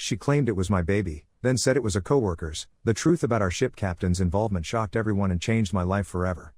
She claimed it was my baby, then said it was a coworker's. The truth about our ship captain's involvement shocked everyone and changed my life forever.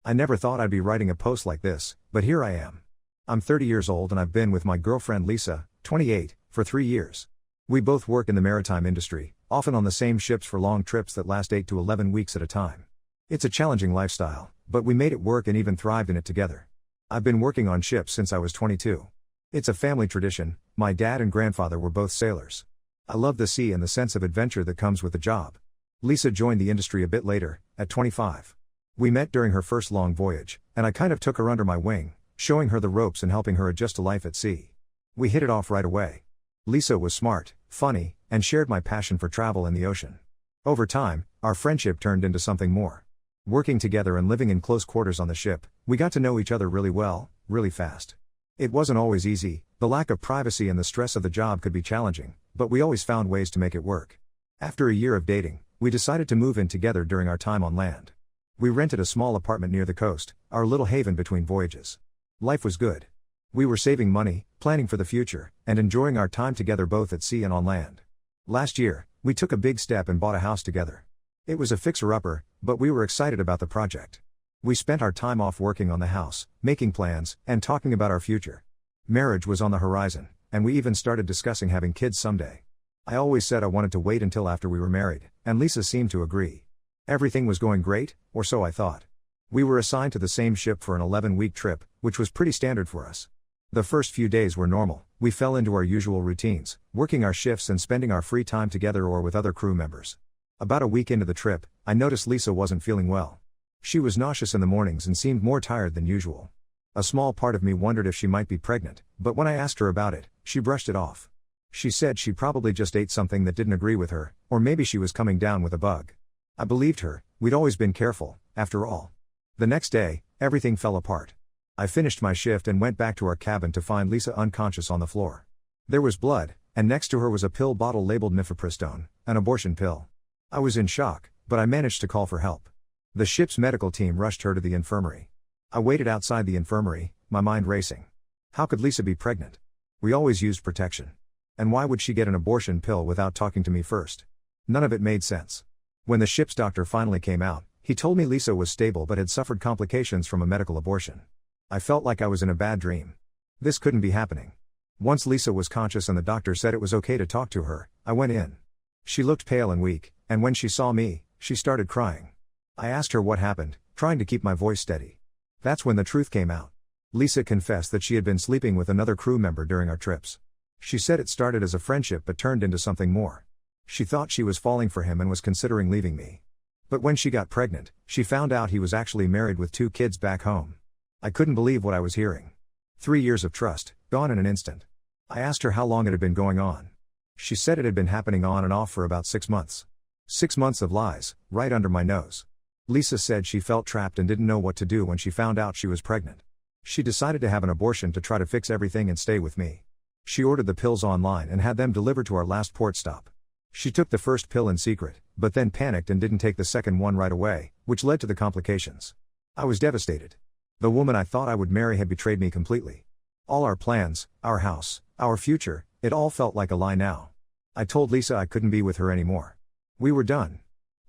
I never thought I'd be writing a post like this, but here I am. I'm 30 years old and I've been with my girlfriend Lisa, 28, for 3 years. We both work in the maritime industry, often on the same ships for long trips that last 8 to 11 weeks at a time. It's a challenging lifestyle, but we made it work and even thrived in it together. I've been working on ships since I was 22. It's a family tradition. My dad and grandfather were both sailors. I love the sea and the sense of adventure that comes with the job. Lisa joined the industry a bit later, at 25. We met during her first long voyage, and I kind of took her under my wing, showing her the ropes and helping her adjust to life at sea. We hit it off right away. Lisa was smart, funny, and shared my passion for travel and the ocean. Over time, our friendship turned into something more. Working together and living in close quarters on the ship, we got to know each other really well, really fast. It wasn't always easy. The lack of privacy and the stress of the job could be challenging, but we always found ways to make it work. After a year of dating, we decided to move in together during our time on land. We rented a small apartment near the coast, our little haven between voyages. Life was good. We were saving money, planning for the future, and enjoying our time together both at sea and on land. Last year, we took a big step and bought a house together. It was a fixer-upper, but we were excited about the project. We spent our time off working on the house, making plans, and talking about our future. Marriage was on the horizon, and we even started discussing having kids someday. I always said I wanted to wait until after we were married, and Lisa seemed to agree. Everything was going great, or so I thought. We were assigned to the same ship for an 11-week trip, which was pretty standard for us. The first few days were normal. We fell into our usual routines, working our shifts and spending our free time together or with other crew members. About a week into the trip, I noticed Lisa wasn't feeling well. She was nauseous in the mornings and seemed more tired than usual. A small part of me wondered if she might be pregnant, but when I asked her about it, she brushed it off. She said she probably just ate something that didn't agree with her, or maybe she was coming down with a bug. I believed her. We'd always been careful, after all. The next day, everything fell apart. I finished my shift and went back to our cabin to find Lisa unconscious on the floor. There was blood, and next to her was a pill bottle labeled mifepristone, an abortion pill. I was in shock, but I managed to call for help. The ship's medical team rushed her to the infirmary. I waited outside the infirmary, my mind racing. How could Lisa be pregnant? We always used protection. And why would she get an abortion pill without talking to me first? None of it made sense. When the ship's doctor finally came out, he told me Lisa was stable but had suffered complications from a medical abortion. I felt like I was in a bad dream. This couldn't be happening. Once Lisa was conscious and the doctor said it was okay to talk to her, I went in. She looked pale and weak, and when she saw me, she started crying. I asked her what happened, trying to keep my voice steady. That's when the truth came out. Lisa confessed that she had been sleeping with another crew member during our trips. She said it started as a friendship but turned into something more. She thought she was falling for him and was considering leaving me. But when she got pregnant, she found out he was actually married with 2 kids back home. I couldn't believe what I was hearing. 3 years of trust, gone in an instant. I asked her how long it had been going on. She said it had been happening on and off for about 6 months. 6 months of lies, right under my nose. Lisa said she felt trapped and didn't know what to do when she found out she was pregnant. She decided to have an abortion to try to fix everything and stay with me. She ordered the pills online and had them delivered to our last port stop. She took the first pill in secret, but then panicked and didn't take the second one right away, which led to the complications. I was devastated. The woman I thought I would marry had betrayed me completely. All our plans, our house, our future, it all felt like a lie now. I told Lisa I couldn't be with her anymore. We were done.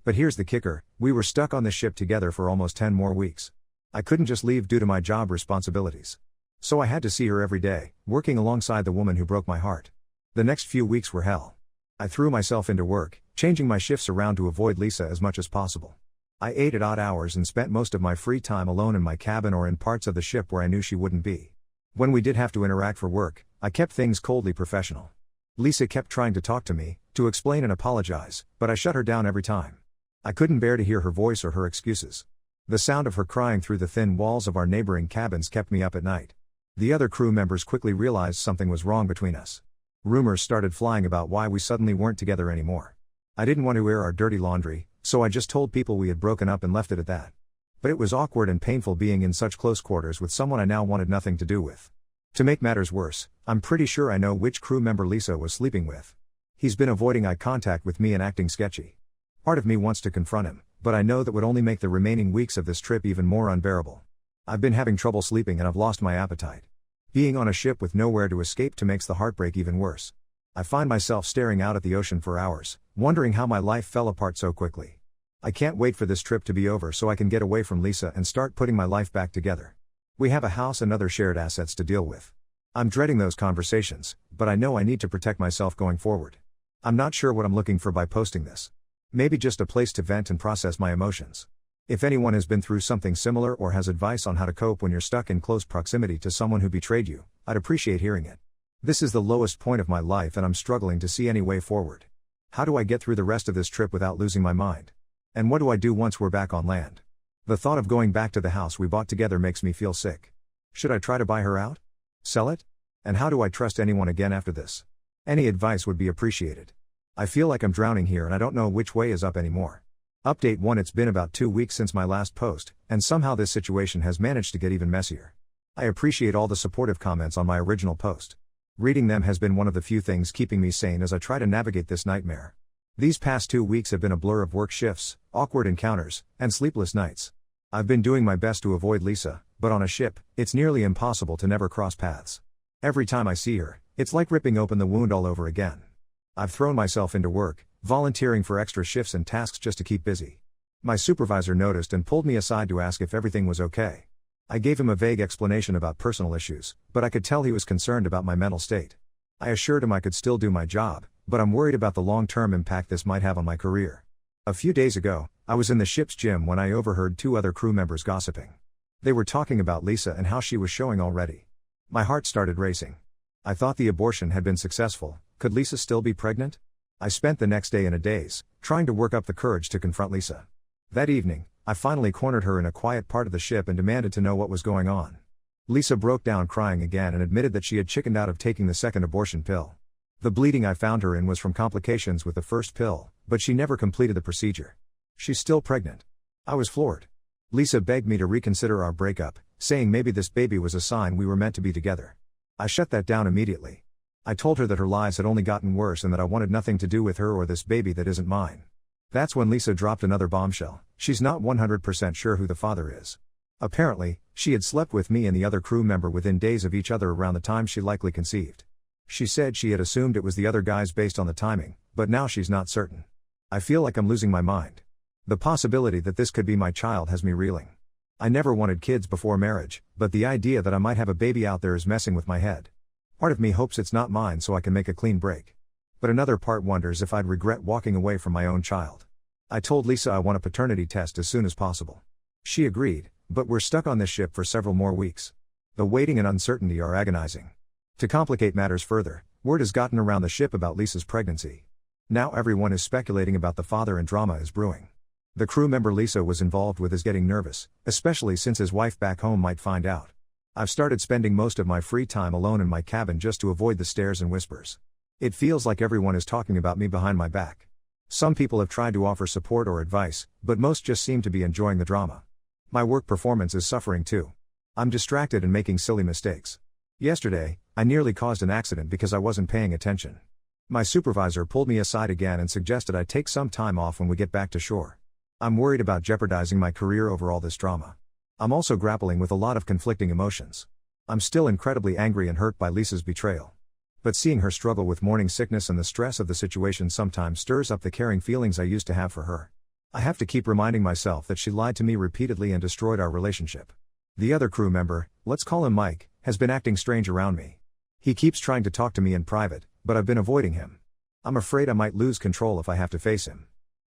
But here's the kicker, we were stuck on the ship together for almost 10 more weeks. I couldn't just leave due to my job responsibilities. So I had to see her every day, working alongside the woman who broke my heart. The next few weeks were hell. I threw myself into work, changing my shifts around to avoid Lisa as much as possible. I ate at odd hours and spent most of my free time alone in my cabin or in parts of the ship where I knew she wouldn't be. When we did have to interact for work, I kept things coldly professional. Lisa kept trying to talk to me, to explain and apologize, but I shut her down every time. I couldn't bear to hear her voice or her excuses. The sound of her crying through the thin walls of our neighboring cabins kept me up at night. The other crew members quickly realized something was wrong between us. Rumors started flying about why we suddenly weren't together anymore. I didn't want to air our dirty laundry, so I just told people we had broken up and left it at that. But it was awkward and painful being in such close quarters with someone I now wanted nothing to do with. To make matters worse, I'm pretty sure I know which crew member Lisa was sleeping with. He's been avoiding eye contact with me and acting sketchy. Part of me wants to confront him, but I know that would only make the remaining weeks of this trip even more unbearable. I've been having trouble sleeping and I've lost my appetite. Being on a ship with nowhere to escape to makes the heartbreak even worse. I find myself staring out at the ocean for hours, wondering how my life fell apart so quickly. I can't wait for this trip to be over so I can get away from Lisa and start putting my life back together. We have a house and other shared assets to deal with. I'm dreading those conversations, but I know I need to protect myself going forward. I'm not sure what I'm looking for by posting this. Maybe just a place to vent and process my emotions. If anyone has been through something similar or has advice on how to cope when you're stuck in close proximity to someone who betrayed you, I'd appreciate hearing it. This is the lowest point of my life and I'm struggling to see any way forward. How do I get through the rest of this trip without losing my mind? And what do I do once we're back on land? The thought of going back to the house we bought together makes me feel sick. Should I try to buy her out? Sell it? And how do I trust anyone again after this? Any advice would be appreciated. I feel like I'm drowning here and I don't know which way is up anymore. Update 1: It's been about 2 weeks since my last post, and somehow this situation has managed to get even messier. I appreciate all the supportive comments on my original post. Reading them has been one of the few things keeping me sane as I try to navigate this nightmare. These past 2 weeks have been a blur of work shifts, awkward encounters, and sleepless nights. I've been doing my best to avoid Lisa, but on a ship, it's nearly impossible to never cross paths. Every time I see her, it's like ripping open the wound all over again. I've thrown myself into work, volunteering for extra shifts and tasks just to keep busy. My supervisor noticed and pulled me aside to ask if everything was okay. I gave him a vague explanation about personal issues, but I could tell he was concerned about my mental state. I assured him I could still do my job, but I'm worried about the long-term impact this might have on my career. A few days ago, I was in the ship's gym when I overheard 2 other crew members gossiping. They were talking about Lisa and how she was showing already. My heart started racing. I thought the abortion had been successful. Could Lisa still be pregnant? I spent the next day in a daze, trying to work up the courage to confront Lisa. That evening, I finally cornered her in a quiet part of the ship and demanded to know what was going on. Lisa broke down crying again and admitted that she had chickened out of taking the second abortion pill. The bleeding I found her in was from complications with the first pill, but she never completed the procedure. She's still pregnant. I was floored. Lisa begged me to reconsider our breakup, saying maybe this baby was a sign we were meant to be together. I shut that down immediately. I told her that her lies had only gotten worse and that I wanted nothing to do with her or this baby that isn't mine. That's when Lisa dropped another bombshell. She's not 100% sure who the father is. Apparently, she had slept with me and the other crew member within days of each other around the time she likely conceived. She said she had assumed it was the other guys based on the timing, but now she's not certain. I feel like I'm losing my mind. The possibility that this could be my child has me reeling. I never wanted kids before marriage, but the idea that I might have a baby out there is messing with my head. Part of me hopes it's not mine so I can make a clean break. But another part wonders if I'd regret walking away from my own child. I told Lisa I want a paternity test as soon as possible. She agreed, but we're stuck on this ship for several more weeks. The waiting and uncertainty are agonizing. To complicate matters further, word has gotten around the ship about Lisa's pregnancy. Now everyone is speculating about the father and drama is brewing. The crew member Lisa was involved with is getting nervous, especially since his wife back home might find out. I've started spending most of my free time alone in my cabin just to avoid the stares and whispers. It feels like everyone is talking about me behind my back. Some people have tried to offer support or advice, but most just seem to be enjoying the drama. My work performance is suffering too. I'm distracted and making silly mistakes. Yesterday, I nearly caused an accident because I wasn't paying attention. My supervisor pulled me aside again and suggested I take some time off when we get back to shore. I'm worried about jeopardizing my career over all this drama. I'm also grappling with a lot of conflicting emotions. I'm still incredibly angry and hurt by Lisa's betrayal. But seeing her struggle with morning sickness and the stress of the situation sometimes stirs up the caring feelings I used to have for her. I have to keep reminding myself that she lied to me repeatedly and destroyed our relationship. The other crew member, let's call him Mike, has been acting strange around me. He keeps trying to talk to me in private, but I've been avoiding him. I'm afraid I might lose control if I have to face him.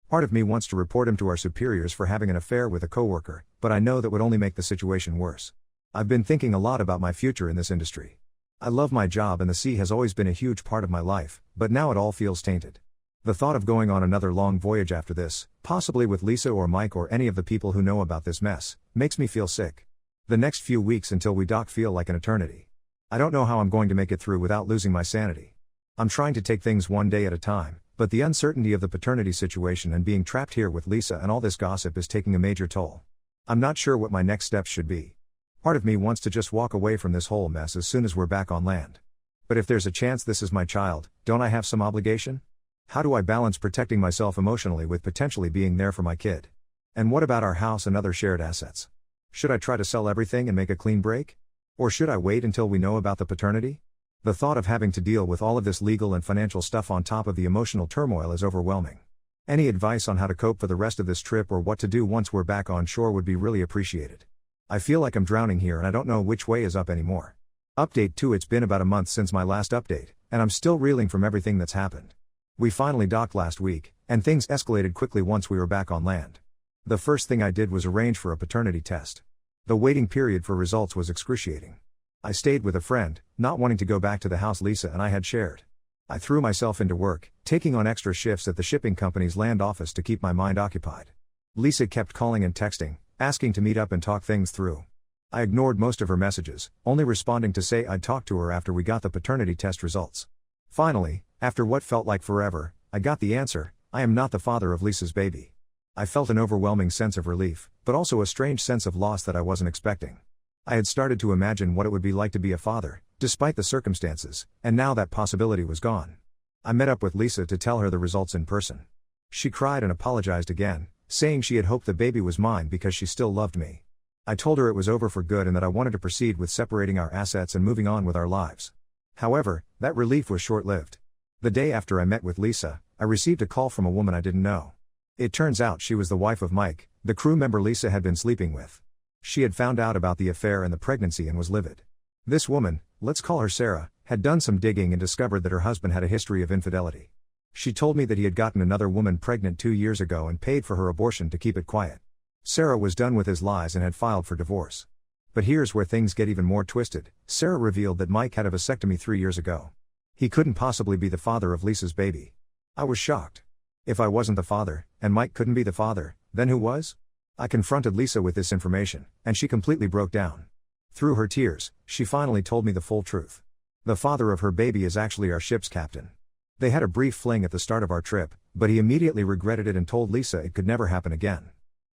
Part of me wants to report him to our superiors for having an affair with a coworker, but I know that would only make the situation worse. I've been thinking a lot about my future in this industry. I love my job and the sea has always been a huge part of my life, but now it all feels tainted. The thought of going on another long voyage after this, possibly with Lisa or Mike or any of the people who know about this mess, makes me feel sick. The next few weeks until we dock feel like an eternity. I don't know how I'm going to make it through without losing my sanity. I'm trying to take things one day at a time, but the uncertainty of the paternity situation and being trapped here with Lisa and all this gossip is taking a major toll. I'm not sure what my next steps should be. Part of me wants to just walk away from this whole mess as soon as we're back on land. But if there's a chance this is my child, don't I have some obligation? How do I balance protecting myself emotionally with potentially being there for my kid? And what about our house and other shared assets? Should I try to sell everything and make a clean break? Or should I wait until we know about the paternity? The thought of having to deal with all of this legal and financial stuff on top of the emotional turmoil is overwhelming. Any advice on how to cope for the rest of this trip or what to do once we're back on shore would be really appreciated. I feel like I'm drowning here and I don't know which way is up anymore. Update 2: It's been about a month since my last update, and I'm still reeling from everything that's happened. We finally docked last week, and things escalated quickly once we were back on land. The first thing I did was arrange for a paternity test. The waiting period for results was excruciating. I stayed with a friend, not wanting to go back to the house Lisa and I had shared. I threw myself into work, taking on extra shifts at the shipping company's land office to keep my mind occupied. Lisa kept calling and texting, asking to meet up and talk things through. I ignored most of her messages, only responding to say I'd talk to her after we got the paternity test results. Finally, after what felt like forever, I got the answer: I am not the father of Lisa's baby. I felt an overwhelming sense of relief, but also a strange sense of loss that I wasn't expecting. I had started to imagine what it would be like to be a father, despite the circumstances, and now that possibility was gone. I met up with Lisa to tell her the results in person. She cried and apologized again, saying she had hoped the baby was mine because she still loved me. I told her it was over for good and that I wanted to proceed with separating our assets and moving on with our lives. However, that relief was short-lived. The day after I met with Lisa, I received a call from a woman I didn't know. It turns out she was the wife of Mike, the crew member Lisa had been sleeping with. She had found out about the affair and the pregnancy and was livid. This woman, let's call her Sarah, had done some digging and discovered that her husband had a history of infidelity. She told me that he had gotten another woman pregnant 2 years ago and paid for her abortion to keep it quiet. Sarah was done with his lies and had filed for divorce. But here's where things get even more twisted. Sarah revealed that Mike had a vasectomy 3 years ago. He couldn't possibly be the father of Lisa's baby. I was shocked. If I wasn't the father, and Mike couldn't be the father, then who was? I confronted Lisa with this information, and she completely broke down. Through her tears, she finally told me the full truth. The father of her baby is actually our ship's captain. They had a brief fling at the start of our trip, but he immediately regretted it and told Lisa it could never happen again.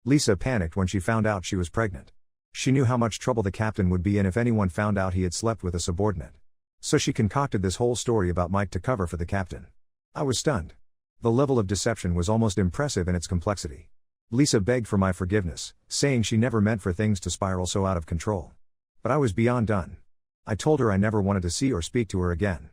Lisa panicked when she found out she was pregnant. She knew how much trouble the captain would be in if anyone found out he had slept with a subordinate. So she concocted this whole story about Mike to cover for the captain. I was stunned. The level of deception was almost impressive in its complexity. Lisa begged for my forgiveness, saying she never meant for things to spiral so out of control. But I was beyond done. I told her I never wanted to see or speak to her again.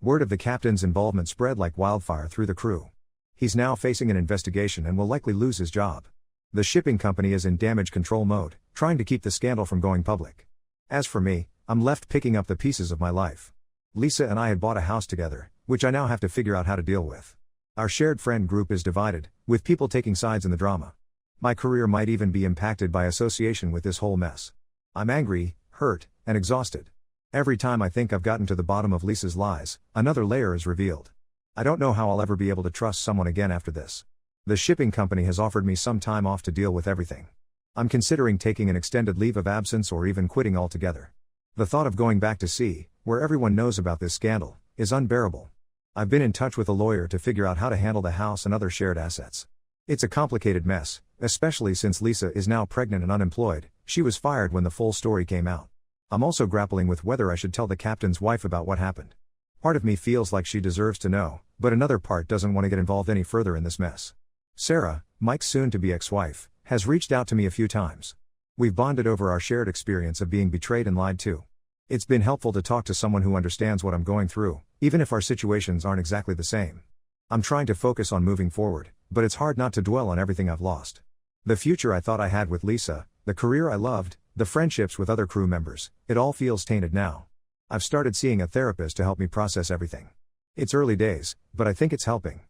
Word of the captain's involvement spread like wildfire through the crew. He's now facing an investigation and will likely lose his job. The shipping company is in damage control mode, trying to keep the scandal from going public. As for me, I'm left picking up the pieces of my life. Lisa and I had bought a house together, which I now have to figure out how to deal with. Our shared friend group is divided, with people taking sides in the drama. My career might even be impacted by association with this whole mess. I'm angry, hurt, and exhausted. Every time I think I've gotten to the bottom of Lisa's lies, another layer is revealed. I don't know how I'll ever be able to trust someone again after this. The shipping company has offered me some time off to deal with everything. I'm considering taking an extended leave of absence or even quitting altogether. The thought of going back to sea, where everyone knows about this scandal, is unbearable. I've been in touch with a lawyer to figure out how to handle the house and other shared assets. It's a complicated mess, especially since Lisa is now pregnant and unemployed. She was fired when the full story came out. I'm also grappling with whether I should tell the captain's wife about what happened. Part of me feels like she deserves to know, but another part doesn't want to get involved any further in this mess. Sarah, Mike's soon-to-be ex-wife, has reached out to me a few times. We've bonded over our shared experience of being betrayed and lied to. It's been helpful to talk to someone who understands what I'm going through, even if our situations aren't exactly the same. I'm trying to focus on moving forward, but it's hard not to dwell on everything I've lost. The future I thought I had with Lisa, the career I loved, the friendships with other crew members, it all feels tainted now. I've started seeing a therapist to help me process everything. It's early days, but I think it's helping.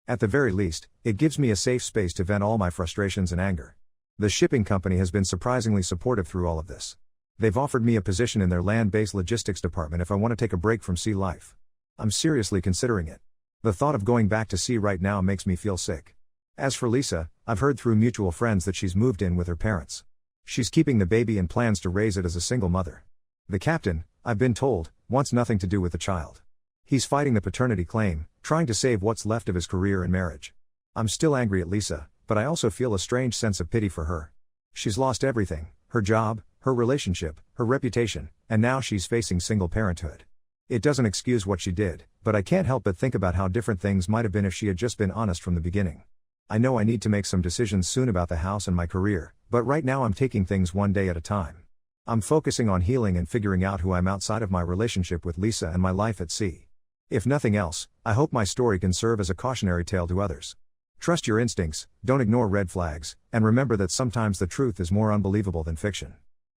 At the very least, it gives me a safe space to vent all my frustrations and anger. The shipping company has been surprisingly supportive through all of this. They've offered me a position in their land-based logistics department if I want to take a break from sea life. I'm seriously considering it. The thought of going back to sea right now makes me feel sick. As for Lisa, I've heard through mutual friends that she's moved in with her parents. She's keeping the baby and plans to raise it as a single mother. The captain, I've been told, wants nothing to do with the child. He's fighting the paternity claim, trying to save what's left of his career and marriage. I'm still angry at Lisa, but I also feel a strange sense of pity for her. She's lost everything, her job, her relationship, her reputation, and now she's facing single parenthood. It doesn't excuse what she did, but I can't help but think about how different things might have been if she had just been honest from the beginning. I know I need to make some decisions soon about the house and my career, but right now I'm taking things one day at a time. I'm focusing on healing and figuring out who I'm outside of my relationship with Lisa and my life at sea. If nothing else, I hope my story can serve as a cautionary tale to others. Trust your instincts, don't ignore red flags, and remember that sometimes the truth is more unbelievable than fiction.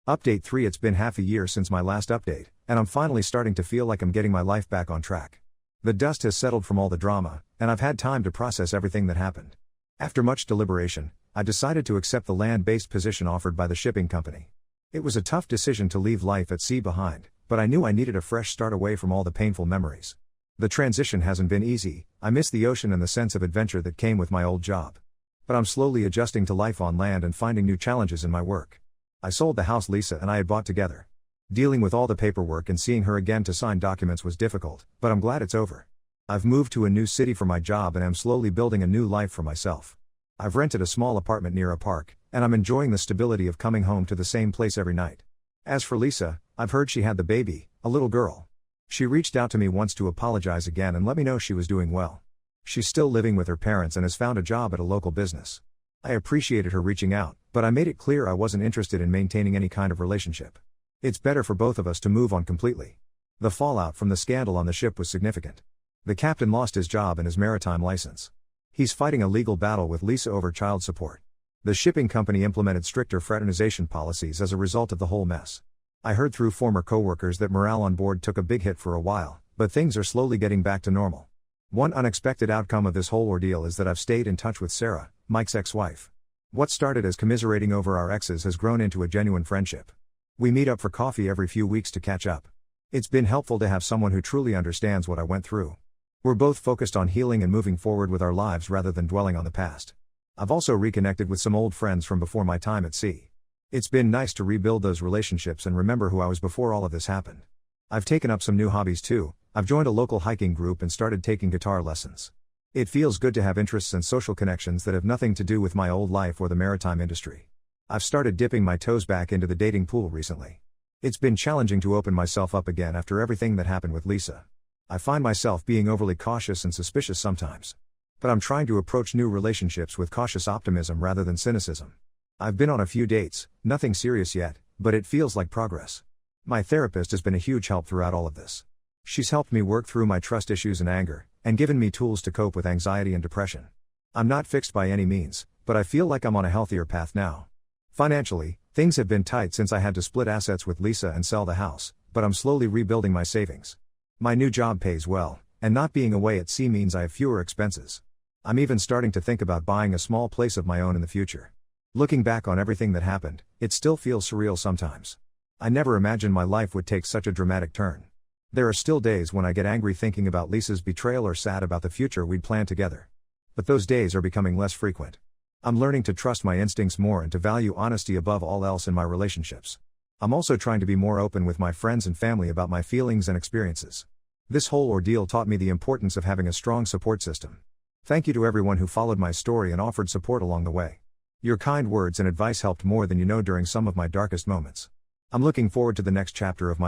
Update 3. It's been half a year since my last update, and I'm finally starting to feel like I'm getting my life back on track. The dust has settled from all the drama, and I've had time to process everything that happened. After much deliberation, I decided to accept the land-based position offered by the shipping company. It was a tough decision to leave life at sea behind, but I knew I needed a fresh start away from all the painful memories. The transition hasn't been easy. I miss the ocean and the sense of adventure that came with my old job. But I'm slowly adjusting to life on land and finding new challenges in my work. I sold the house Lisa and I had bought together. Dealing with all the paperwork and seeing her again to sign documents was difficult, but I'm glad it's over. I've moved to a new city for my job and am slowly building a new life for myself. I've rented a small apartment near a park, and I'm enjoying the stability of coming home to the same place every night. As for Lisa, I've heard she had the baby, a little girl. She reached out to me once to apologize again and let me know she was doing well. She's still living with her parents and has found a job at a local business. I appreciated her reaching out, but I made it clear I wasn't interested in maintaining any kind of relationship. It's better for both of us to move on completely. The fallout from the scandal on the ship was significant. The captain lost his job and his maritime license. He's fighting a legal battle with Lisa over child support. The shipping company implemented stricter fraternization policies as a result of the whole mess. I heard through former coworkers that morale on board took a big hit for a while, but things are slowly getting back to normal. One unexpected outcome of this whole ordeal is that I've stayed in touch with Sarah, Mike's ex-wife. What started as commiserating over our exes has grown into a genuine friendship. We meet up for coffee every few weeks to catch up. It's been helpful to have someone who truly understands what I went through. We're both focused on healing and moving forward with our lives rather than dwelling on the past. I've also reconnected with some old friends from before my time at sea. It's been nice to rebuild those relationships and remember who I was before all of this happened. I've taken up some new hobbies too. I've joined a local hiking group and started taking guitar lessons. It feels good to have interests and social connections that have nothing to do with my old life or the maritime industry. I've started dipping my toes back into the dating pool recently. It's been challenging to open myself up again after everything that happened with Lisa. I find myself being overly cautious and suspicious sometimes. But I'm trying to approach new relationships with cautious optimism rather than cynicism. I've been on a few dates, nothing serious yet, but it feels like progress. My therapist has been a huge help throughout all of this. She's helped me work through my trust issues and anger, and given me tools to cope with anxiety and depression. I'm not fixed by any means, but I feel like I'm on a healthier path now. Financially, things have been tight since I had to split assets with Lisa and sell the house, but I'm slowly rebuilding my savings. My new job pays well, and not being away at sea means I have fewer expenses. I'm even starting to think about buying a small place of my own in the future. Looking back on everything that happened, it still feels surreal sometimes. I never imagined my life would take such a dramatic turn. There are still days when I get angry thinking about Lisa's betrayal or sad about the future we'd planned together. But those days are becoming less frequent. I'm learning to trust my instincts more and to value honesty above all else in my relationships. I'm also trying to be more open with my friends and family about my feelings and experiences. This whole ordeal taught me the importance of having a strong support system. Thank you to everyone who followed my story and offered support along the way. Your kind words and advice helped more than you know during some of my darkest moments. I'm looking forward to the next chapter of my